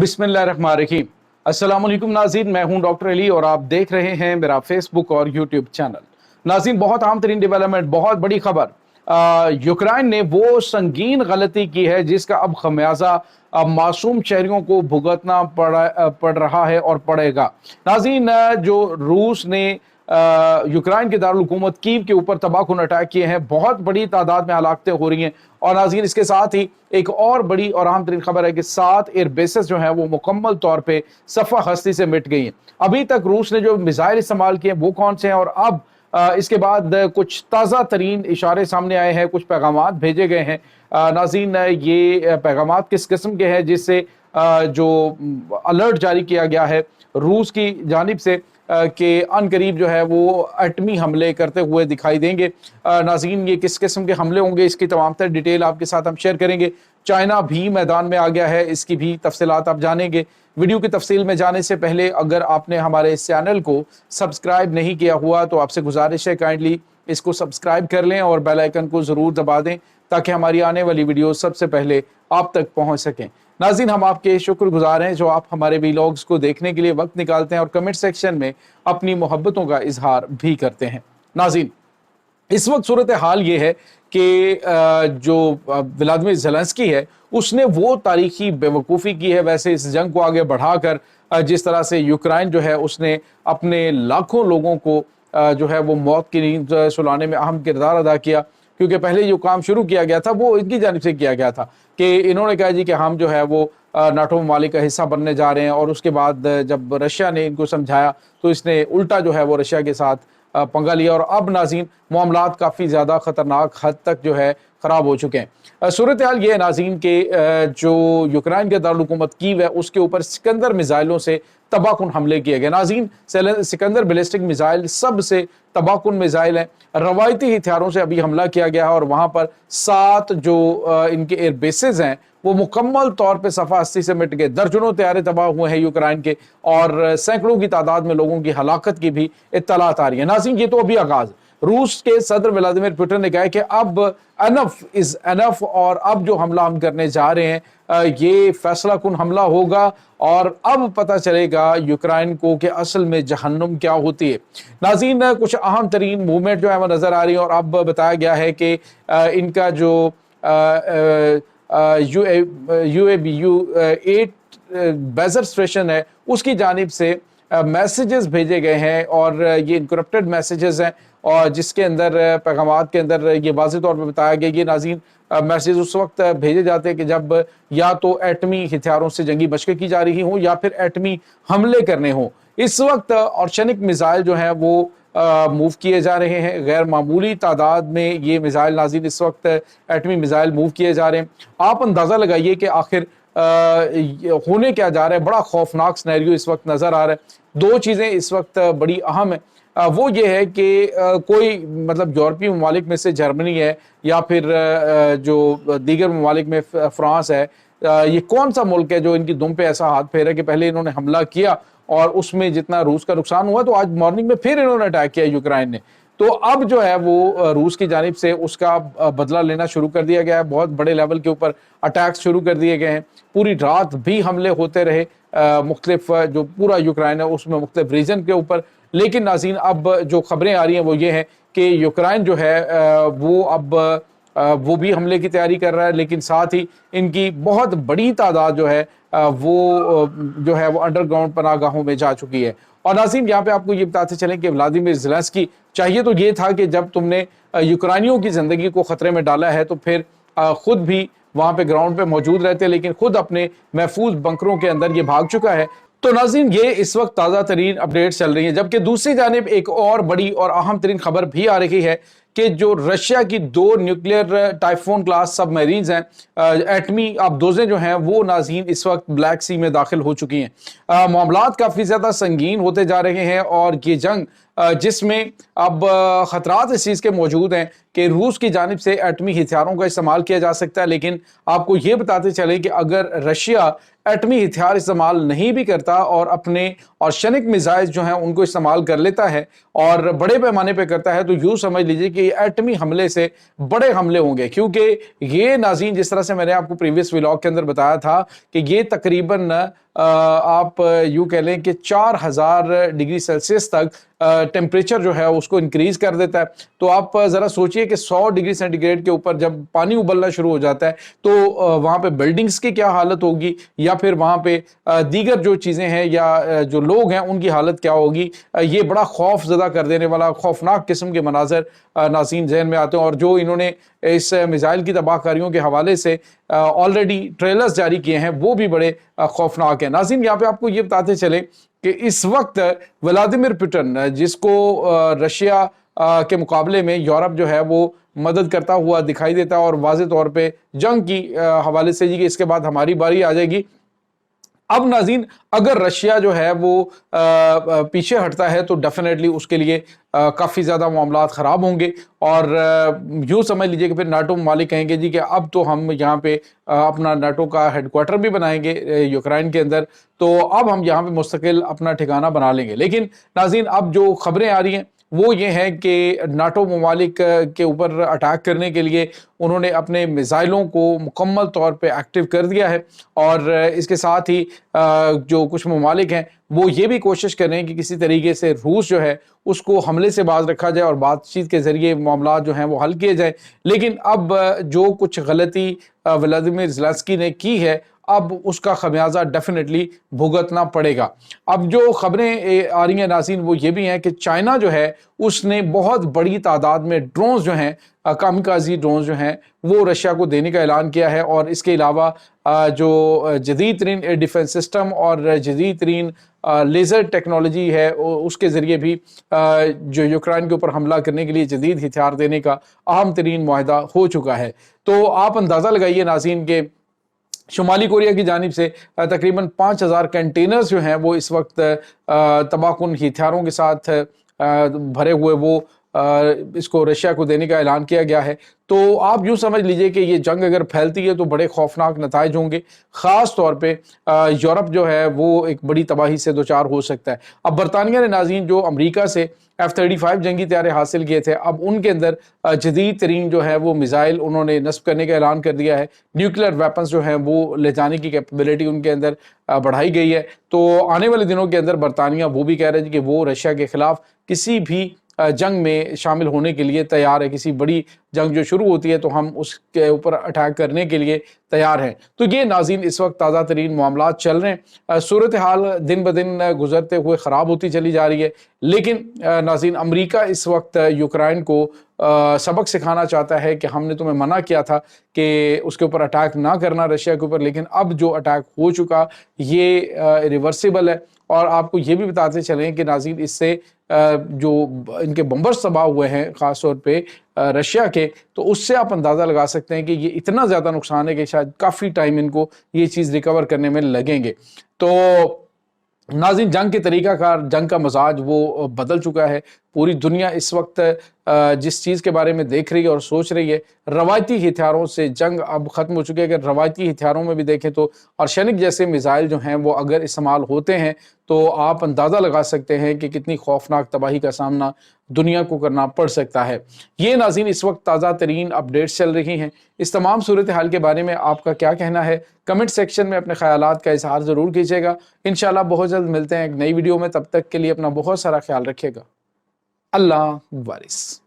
बिस्मिल्लाहिर्रहमानिर्रहीम। अस्सलाम वालेकुम नाज़रीन, मैं हूं डॉक्टर अली और आप देख रहे हैं मेरा फेसबुक और यूट्यूब चैनल। नाज़रीन, बहुत अहम तरीन डेवलपमेंट, बहुत बड़ी खबर। यूक्रेन ने वो संगीन गलती की है जिसका अब खमियाजा मासूम शहरियों को भुगतना पड़ रहा है और पड़ेगा। नाज़रीन, जो रूस ने यूक्रेन के दारुल हुकूमत कीव के ऊपर तबाहकुन अटैक किए हैं, बहुत बड़ी तादाद में हलाकतें हो रही हैं। और नाज़रीन, इसके साथ ही एक और बड़ी और अहम तरीन खबर है कि 7 एयर बेसेस जो हैं वो मुकम्मल तौर पे सफ़ा हस्ती से मिट गई हैं। अभी तक रूस ने जो मिसाइल इस्तेमाल किए वो कौन से हैं, और अब इसके बाद कुछ ताज़ा तरीन इशारे सामने आए हैं, कुछ पैगामात भेजे गए हैं। नाज़रीन, ये पैगामात किस किस्म के हैं, जिससे जो अलर्ट जारी किया गया है रूस की जानिब से कि अनकरीब जो है वो एटमी हमले करते हुए दिखाई देंगे। नाज़रीन, ये किस किस्म के हमले होंगे, इसकी तमाम तर डिटेल आपके साथ हम शेयर करेंगे। चाइना भी मैदान में आ गया है, इसकी भी तफसीलात आप जानेंगे। वीडियो की तफसील में जाने से पहले अगर आपने हमारे इस चैनल को सब्सक्राइब नहीं किया हुआ तो आपसे गुजारिश है काइंडली इसको सब्सक्राइब कर लें और बेल आइकन को ज़रूर दबा दें ताकि हमारी आने वाली वीडियो सबसे पहले आप तक पहुंच सकें। नाज़रीन, हम आपके शुक्रगुजार हैं जो आप हमारे वीलॉग्स को देखने के लिए वक्त निकालते हैं और कमेंट सेक्शन में अपनी मोहब्बतों का इजहार भी करते हैं। नाज़रीन, इस वक्त सूरत हाल ये है कि जो व्लादिमीर ज़ेलेंस्की है उसने वो तारीखी बेवकूफ़ी की है वैसे इस जंग को आगे बढ़ाकर, जिस तरह से यूक्रेन जो है उसने अपने लाखों लोगों को जो है वो मौत की नींद सुलाने में अहम किरदार अदा किया। क्योंकि पहले जो काम शुरू किया गया था वो इनकी जानिब से किया गया था कि इन्होंने कहा जी कि हम जो है वो नाटो ममालिक का हिस्सा बनने जा रहे हैं, और उसके बाद जब रशिया ने इनको समझाया तो इसने उल्टा जो है वो रशिया के साथ पंगा लिया, और अब नाज़रीन मामलात काफ़ी ज़्यादा ख़तरनाक हद तक जो है ख़राब हो चुके हैं। सूरत हाल ये है नाज़रीन के जो यूक्रेन के दारुल हुकूमत कीव है उसके ऊपर सिकंदर मिसाइलों से तबाहकुन हमले किए गए। नाज़रीन, सिकंदर बैलिस्टिक मिसाइल सबसे तबाहकुन मिसाइल है। रवायती हथियारों से अभी हमला किया गया है और वहाँ पर 7 जो इनके एयर बेसेस हैं वो मुकम्मल तौर पे सफ़ा हस्ती से मिट गए। दर्जनों तैयारे तबाह हुए हैं यूक्रेन के, और सैकड़ों की तादाद में लोगों की हलाकत की भी इत्तलात आ रही है। नाज़रीन, ये तो अभी आगाज़। रूस के सदर व्लादिमीर पुतिन ने कहा है कि अब एनफ इज़ एनफ, और अब जो हमला हम करने जा रहे हैं ये फैसला कुन हमला होगा, और अब पता चलेगा यूक्रेन को कि असल में जहन्नुम क्या होती है। नाज़रीन, कुछ अहम तरीन मूवमेंट जो है वो नज़र आ रही है, और अब बताया गया है कि इनका जो UABU 8 बेजर स्टेशन है उसकी जानिब से मैसेजेस भेजे गए हैं, और ये इनक्रप्टेड मैसेजेस हैं, और जिसके अंदर पैगामात के अंदर ये वाज़ेह तौर पर बताया गया कि नाज़रीन मैसेज उस वक्त भेजे जाते हैं कि जब या तो एटमी हथियारों से जंगी मशक़ें की जा रही हों या फिर एटमी हमले करने हों। इस वक्त ऑर्शनिक मिसाइल जो हैं वो मूव किए जा रहे हैं, गैर मामूली तादाद में ये मिसाइल नाज़रीन इस वक्त एटमी मिसाइल मूव किए जा रहे हैं। आप अंदाज़ा लगाइए कि आखिर होने क्या जा रहा है। बड़ा खौफनाक सिनेरियो इस वक्त नज़र आ रहा है। 2 चीज़ें इस वक्त बड़ी अहम है, वो ये है कि कोई मतलब यूरोपीय ममालिक में से जर्मनी है या फिर जो दीगर ममालिक में फ्रांस है, ये कौन सा मुल्क है जो इनकी दुम पे ऐसा हाथ फेरा कि पहले इन्होंने हमला किया और उसमें जितना रूस का नुकसान हुआ तो आज मॉर्निंग में फिर इन्होंने अटैक किया यूक्रेन ने। तो अब जो है वो रूस की जानिब से उसका बदला लेना शुरू कर दिया गया है। बहुत बड़े लेवल के ऊपर अटैक्स शुरू कर दिए गए हैं। पूरी रात भी हमले होते रहे मुख्तलिफ जो पूरा यूक्रेन है उसमें मुख्तलिफ रीजन के ऊपर। लेकिन नाज़रीन, अब जो खबरें आ रही हैं वो ये हैं कि यूक्रेन जो है वो अब वो भी हमले की तैयारी कर रहा है, लेकिन साथ ही इनकी बहुत बड़ी तादाद जो है वो अंडरग्राउंड पनाहगाहों में जा चुकी है। और नाज़रीन, यहाँ पे आपको ये बताते चलें कि व्लादिमीर ज़ेलेंस्की चाहिए तो ये था कि जब तुमने यूक्रेनियों की ज़िंदगी को ख़तरे में डाला है तो फिर खुद भी वहाँ पे ग्राउंड पे मौजूद रहते, लेकिन खुद अपने महफूज बंकरों के अंदर ये भाग चुका है। तो नाज़रीन, ये इस वक्त ताज़ा तरीन अपडेट चल रही है। जबकि दूसरी जानिब एक और बड़ी और अहम तरीन खबर भी आ रही है कि जो रशिया की 2 न्यूक्लियर टाइफून क्लास सबमरीन्स हैं, एटमी आबदोज़ें जो हैं वो नाज़रीन इस वक्त ब्लैक सी में दाखिल हो चुकी हैं। मामलात काफ़ी ज़्यादा संगीन होते जा रहे हैं, और ये जंग जिसमें अब ख़तरात इस चीज़ के मौजूद हैं कि रूस की जानिब से एटमी हथियारों का इस्तेमाल किया जा सकता है। लेकिन आपको ये बताते चले कि अगर रशिया एटमी हथियार इस्तेमाल नहीं भी करता और अपने ऑर्शनिक मिसाइल जो हैं उनको इस्तेमाल कर लेता है और बड़े पैमाने पे करता है, तो यूँ समझ लीजिए कि एटमी हमले से बड़े हमले होंगे। क्योंकि ये नाज़रीन, जिस तरह से मैंने आपको प्रीवियस व्लॉग के अंदर बताया था कि ये तकरीबन آپ یوں کہہ لیں کہ 4000 ڈگری سیلسیس تک ٹیمپریچر جو ہے اس کو انکریز کر دیتا ہے. تو آپ ذرا سوچئے کہ 100 ڈگری سینٹی گریڈ کے اوپر جب پانی ابلنا شروع ہو جاتا ہے تو وہاں پہ بلڈنگز کی کیا حالت ہوگی, یا پھر وہاں پہ دیگر جو چیزیں ہیں یا جو لوگ ہیں ان کی حالت کیا ہوگی. یہ بڑا خوف زدہ کر دینے والا خوفناک قسم کے مناظر ناظرین ذہن میں آتے ہیں, اور جو انہوں نے اس میزائل کی تباہ کاریوں کے حوالے سے آلریڈی ٹریلرز جاری کیے ہیں وہ بھی بڑے خوفناک ہیں. ناظرین یہاں پہ آپ کو یہ بتاتے چلیں کہ اس وقت ولادیمیر پوٹن, جس کو رشیا کے مقابلے میں یورپ جو ہے وہ مدد کرتا ہوا دکھائی دیتا ہے, اور واضح طور پہ جنگ کی حوالے سے کہ اس کے بعد ہماری باری آ جائے گی. اب ناظرین اگر رشیا جو ہے وہ پیچھے ہٹتا ہے تو ڈیفینیٹلی اس کے لیے کافی زیادہ معاملات خراب ہوں گے, اور یوں سمجھ لیجئے کہ پھر ناٹو ممالک کہیں گے جی کہ اب تو ہم یہاں پہ اپنا ناٹو کا ہیڈ کوارٹر بھی بنائیں گے یوکرائن کے اندر, تو اب ہم یہاں پہ مستقل اپنا ٹھکانہ بنا لیں گے. لیکن ناظرین اب جو خبریں آ رہی ہیں وہ یہ ہے کہ ناٹو ممالک کے اوپر اٹیک کرنے کے لیے انہوں نے اپنے میزائلوں کو مکمل طور پہ ایکٹیو کر دیا ہے, اور اس کے ساتھ ہی جو کچھ ممالک ہیں وہ یہ بھی کوشش کر رہے ہیں کہ کسی طریقے سے روس جو ہے اس کو حملے سے باز رکھا جائے اور بات چیت کے ذریعے معاملات جو ہیں وہ حل کیے جائیں. لیکن اب جو کچھ غلطی ولادیمیر زیلنسکی نے کی ہے اب اس کا خمیازہ ڈیفینیٹلی بھگتنا پڑے گا. اب جو خبریں آ رہی ہیں ناظرین وہ یہ بھی ہیں کہ چائنا جو ہے اس نے بہت بڑی تعداد میں ڈرونز جو ہیں کامکازی ڈرونز جو ہیں وہ رشیا کو دینے کا اعلان کیا ہے, اور اس کے علاوہ جو جدید ترین ڈیفنس سسٹم اور جدید ترین لیزر ٹیکنالوجی ہے اس کے ذریعے بھی جو یوکرائن کے اوپر حملہ کرنے کے لیے جدید ہتھیار دینے کا اہم ترین معاہدہ ہو چکا ہے. تو آپ اندازہ لگائیے ناظرین کہ شمالی کوریا کی جانب سے تقریباً 5000 کنٹینرز جو ہیں وہ اس وقت تباہ کن ہتھیاروں کے ساتھ بھرے ہوئے وہ اس کو رشیا کو دینے کا اعلان کیا گیا ہے. تو آپ یوں سمجھ لیجئے کہ یہ جنگ اگر پھیلتی ہے تو بڑے خوفناک نتائج ہوں گے, خاص طور پہ یورپ جو ہے وہ ایک بڑی تباہی سے دوچار ہو سکتا ہے. اب برطانیہ نے ناظرین جو امریکہ سے F-35 جنگی طیارے حاصل کیے تھے اب ان کے اندر جدید ترین جو ہے وہ میزائل انہوں نے نصب کرنے کا اعلان کر دیا ہے. نیوکلیر ویپنز جو ہیں وہ لے جانے کی کیپیبلٹی ان کے اندر بڑھائی گئی ہے. تو آنے والے دنوں کے اندر برطانیہ وہ بھی کہہ رہے ہیں کہ وہ رشیا کے خلاف کسی بھی جنگ میں شامل ہونے کے لیے تیار ہے. کسی بڑی جنگ جو شروع ہوتی ہے تو ہم اس کے اوپر اٹیک کرنے کے لیے تیار ہیں. تو یہ ناظرین اس وقت تازہ ترین معاملات چل رہے ہیں. صورتحال دن بدن گزرتے ہوئے خراب ہوتی چلی جا رہی ہے, لیکن ناظرین امریکہ اس وقت یوکرائن کو سبق سکھانا چاہتا ہے کہ ہم نے تمہیں منع کیا تھا کہ اس کے اوپر اٹیک نہ کرنا رشیا کے اوپر, لیکن اب جو اٹیک ہو چکا یہ ریورسیبل ہے. اور آپ کو یہ بھی بتاتے چلیں کہ ناظرین اس سے جو ان کے بمبرز تباہ ہوئے ہیں خاص طور پہ رشیا کے, تو اس سے آپ اندازہ لگا سکتے ہیں کہ یہ اتنا زیادہ نقصان ہے کہ شاید کافی ٹائم ان کو یہ چیز ریکور کرنے میں لگیں گے. تو ناظرین جنگ کے طریقہ کار, جنگ کا مزاج وہ بدل چکا ہے. پوری دنیا اس وقت جس چیز کے بارے میں دیکھ رہی ہے اور سوچ رہی ہے, روایتی ہتھیاروں سے جنگ اب ختم ہو چکی ہے. اگر روایتی ہتھیاروں میں بھی دیکھیں تو آرشینک جیسے میزائل جو ہیں وہ اگر استعمال ہوتے ہیں تو آپ اندازہ لگا سکتے ہیں کہ کتنی خوفناک تباہی کا سامنا دنیا کو کرنا پڑ سکتا ہے. یہ ناظرین اس وقت تازہ ترین اپڈیٹس چل رہی ہیں. اس تمام صورتحال کے بارے میں آپ کا کیا کہنا ہے؟ کمنٹ سیکشن میں اپنے خیالات کا اظہار ضرور کیجیے گا. انشاءاللہ بہت جلد ملتے ہیں ایک نئی ویڈیو میں. تب تک کے لیے اپنا بہت سارا خیال رکھیے گا. اللہ وارث.